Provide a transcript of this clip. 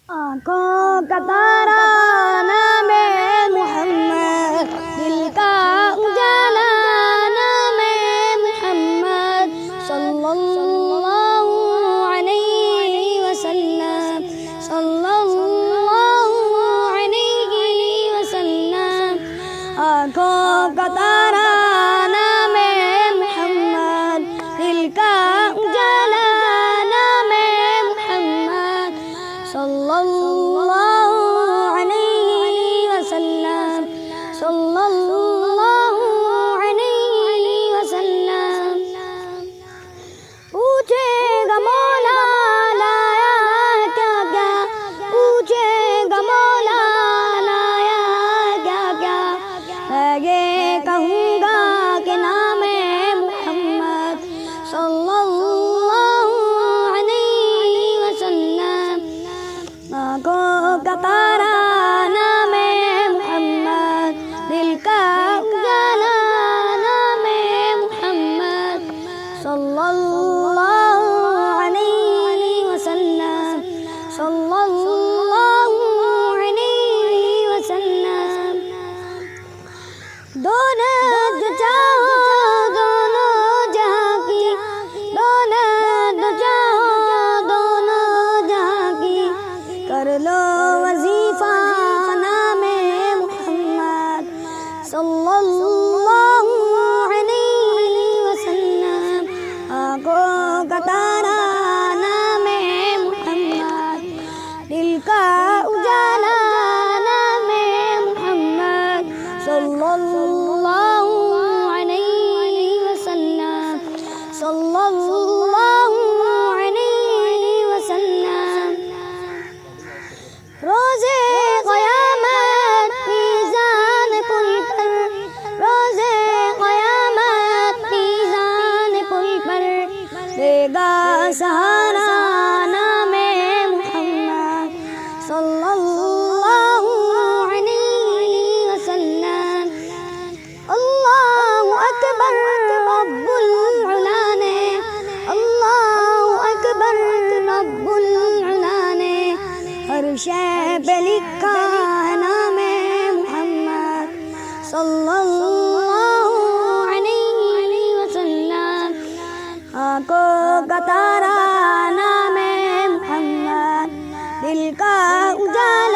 آنکھوں کا تارا نام محمد، دل کا اجالا نام محمد صلی اللہ علیہ وسلم، صلی اللہ علیہ وسلم۔ آنکھوں کا تارا نام محمد، دل کا اجالا نام محمد صلی اللہ علیہ وسلم، صلی اللہ علیہ وسلم۔ پوچھے گا مولا لایا کیا کیا، پوچھے گا مولا لایا کیا کیا، میں یہ کہوں گا کہ نام محمد صلی اللہ علیہ وسلم۔ آنکھوں کا تارا نام محمد، دل کا اجالا نام محمد صلی اللہ علیہ وسلم، صلی اللہ علیہ وسلم۔ دولت جو چاہو دونوں جہاں کی، دولت جو چاہو دونوں جہاں کی، کر لو وظیفہ نام محمد صلی اللہ علیہ وسلم۔ آنکھوں کا تارا نام محمد، دل کا اجالا نام محمد صلی اللہ علیہ وسلم، صلی اللہ علیہ وسلم۔ روزے قیامت میزان پل پر، روزے قیامت میزان پل پر، دے گا سہارا نام محمد صلی اللہ علیہ وسلم۔ اللہ اکبر رب العلا نے، اللہ اکبر رب العلا نے، ہر شے پہ لکھا ہے نام محمد صلی اللہ علیہ وسلم۔ آنکھوں کا تارا نام محمد، دل کا اجالا